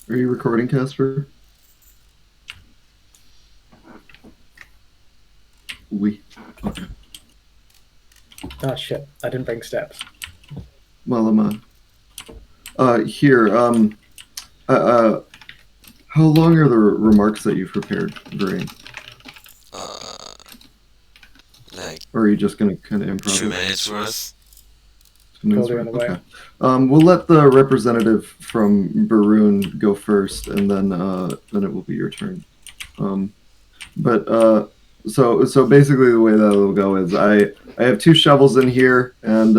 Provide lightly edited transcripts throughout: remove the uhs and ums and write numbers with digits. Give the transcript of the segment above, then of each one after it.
Are you recording, Casper? We. Okay. Oh shit! I didn't bring steps. Well, I'm here. How long are the remarks that you've prepared, Verraine? Like Or are you just gonna kind of improvise? 2 minutes worth. 2 minutes Totally on the way. Okay. We'll let the representative from Berun go first, and then it will be your turn. So basically the way that it'll go is I have 2 shovels in here, and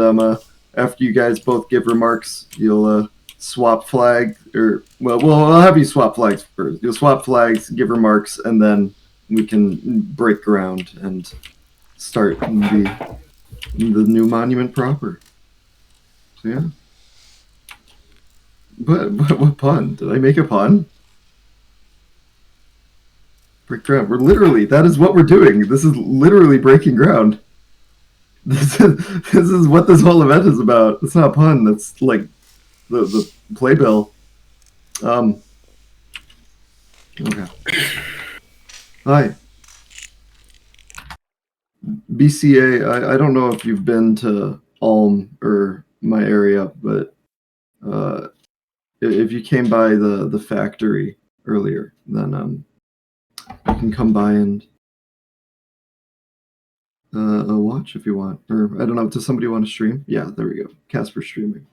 after you guys both give remarks, you'll swap flag, or I'll have you swap flags first. You'll swap flags, give remarks, and then we can break ground and start the new monument proper. So yeah. But what pun? Did I make a pun? Break ground. That is what we're doing. This is literally breaking ground. This is what this whole event is about. It's not a pun. That's like the playbill. Okay. Hi. BCA, I don't know if you've been to Ulm or my area, but if you came by the factory earlier, then you can come by and watch if you want. Or I don't know, does somebody want to stream? Yeah, there we go. Casper streaming.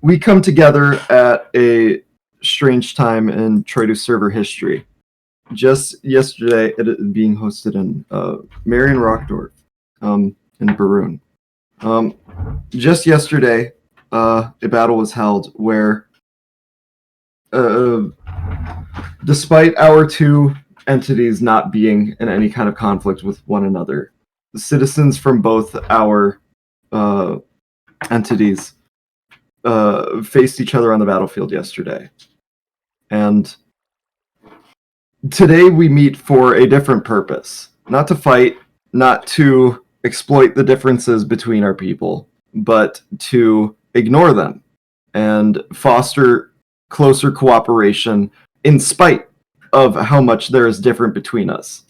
We come together at a strange time in Trader server history. Just yesterday, it is being hosted in Marion Rockdorf in Berun. Just yesterday, a battle was held where, despite our 2 entities not being in any kind of conflict with one another, the citizens from both our entities faced each other on the battlefield yesterday. And today we meet for a different purpose. Not to fight, not to exploit the differences between our people, but to ignore them and foster closer cooperation in spite of how much there is different between us.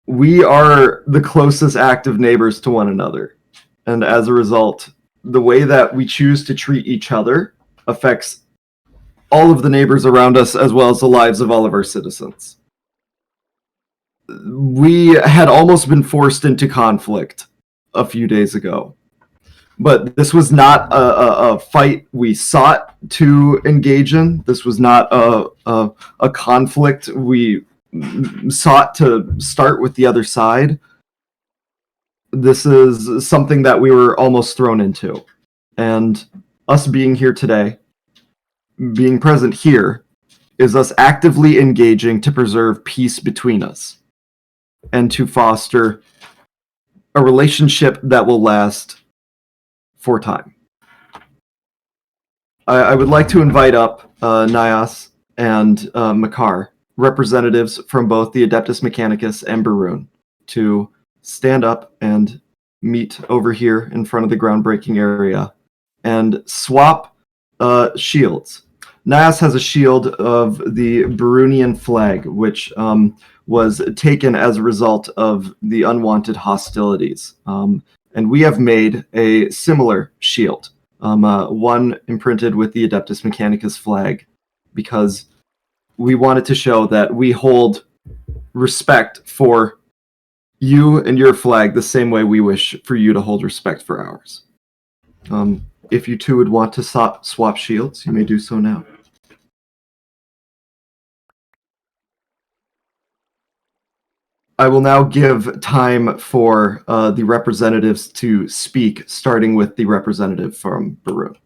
We are the closest active neighbors to one another, and as a result, the way that we choose to treat each other affects all of the neighbors around us as well as the lives of all of our citizens. We had almost been forced into conflict a few days ago, but this was not a fight we sought to engage in. This was not a conflict we sought to start with the other side. This is something that we were almost thrown into. And us being here today, being present here, is us actively engaging to preserve peace between us and to foster a relationship that will last for time. I would like to invite up Nyas and Makar, representatives from both the Adeptus Mechanicus and Berun, to stand up and meet over here in front of the groundbreaking area and swap shields. Nyas has a shield of the Berunian flag, which was taken as a result of the unwanted hostilities. And we have made a similar shield, one imprinted with the Adeptus Mechanicus flag, because we wanted to show that we hold respect for you and your flag the same way we wish for you to hold respect for ours. If you two would want to swap shields, you may do so now. I will now give time for the representatives to speak, starting with the representative from Berun.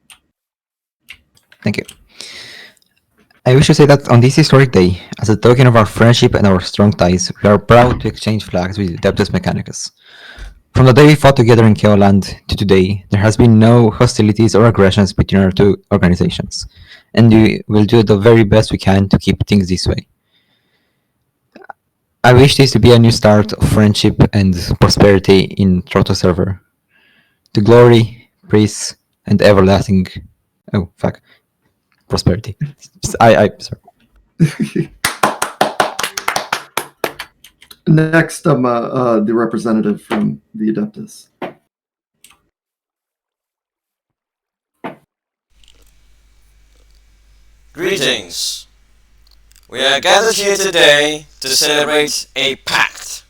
Thank you. I wish to say that on this historic day, as a token of our friendship and our strong ties, we are proud to exchange flags with Adeptus Mechanicus. From the day we fought together in Keoland to today, there has been no hostilities or aggressions between our 2 organizations, and we will do the very best we can to keep things this way. I wish this to be a new start of friendship and prosperity in Troto server. to glory, praise, and everlasting. Oh fuck, prosperity. Sorry. Next, the representative from the Adeptus. Greetings. We are gathered here today to celebrate a pact,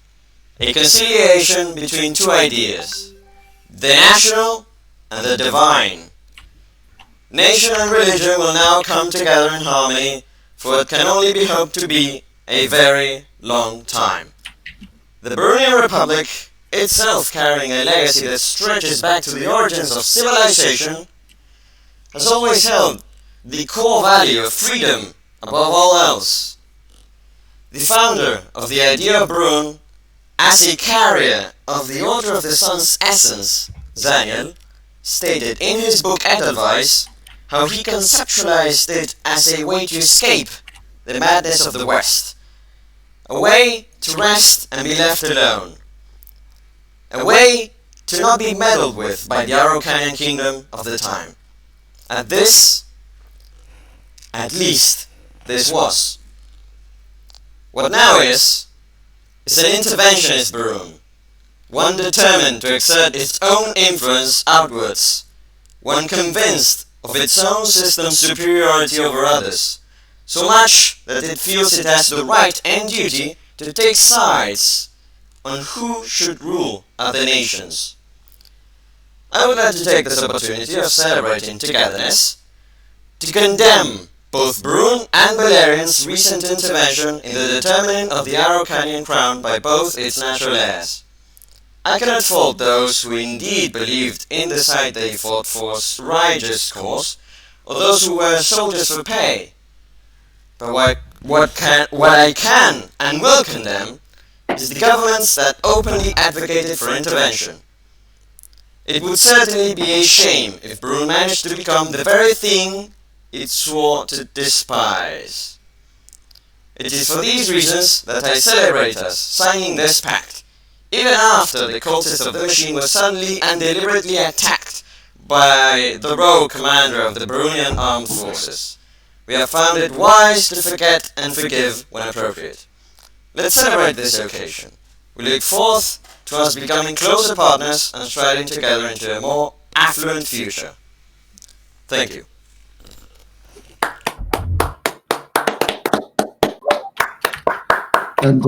a conciliation between two ideas, the national and the divine. Nation and religion will now come together in harmony, for it can only be hoped to be a very long time. The Berunian Republic, itself carrying a legacy that stretches back to the origins of civilization, has always held the core value of freedom above all else. The founder of the idea of Berun, as a carrier of the Order of the Sun's essence, Daniel, stated in his book Edelweiss how he conceptualized it as a way to escape the madness of the West, a way to rest and be left alone, a way to not be meddled with by the Araucanian kingdom of the time. At least this was. What now is an interventionist Berun, one determined to exert its own influence outwards, one convinced of its own system's superiority over others, so much that it feels it has the right and duty to take sides on who should rule other nations. I would like to take this opportunity of celebrating togetherness to condemn both Berun and Beleriand's recent intervention in the determining of the Araucanian crown by both its natural heirs. I cannot fault those who indeed believed in the side they fought for's righteous cause, or those who were soldiers for pay. But what I can and will condemn is the governments that openly advocated for intervention. It would certainly be a shame if Berun managed to become the very thing it swore to despise. It is for these reasons that I celebrate us signing this pact, even after the cultists of the machine were suddenly and deliberately attacked by the rogue commander of the Berunian armed forces. We have found it wise to forget and forgive when appropriate. Let's celebrate this occasion. We look forth to us becoming closer partners and striding together into a more affluent future. Thank you. And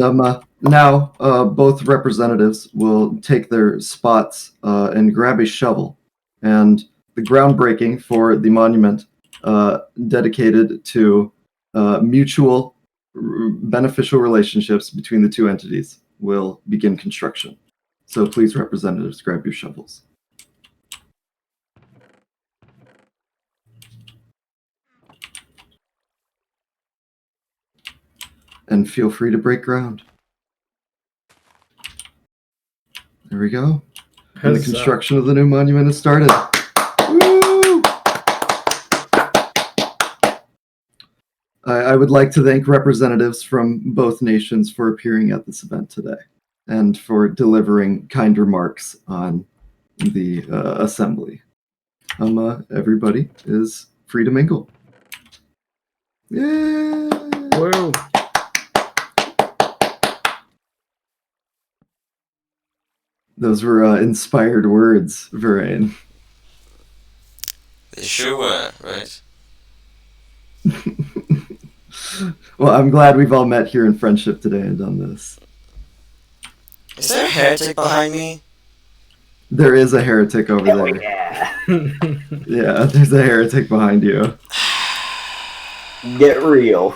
now both representatives will take their spots and grab a shovel. And the groundbreaking for the monument dedicated to mutual beneficial relationships between the two entities will begin construction. So please, representatives, grab your shovels. And feel free to break ground. There we go. And the construction of the new monument has started. Woo! I would like to thank representatives from both nations for appearing at this event today and for delivering kind remarks on the assembly. Everybody is free to mingle. Yay! Woo. Those were inspired words, Vorane. They sure were, right? Well, I'm glad we've all met here in friendship today and done this. Is there a heretic behind me? There is a heretic over there. Yeah. Yeah, there's a heretic behind you. Get real.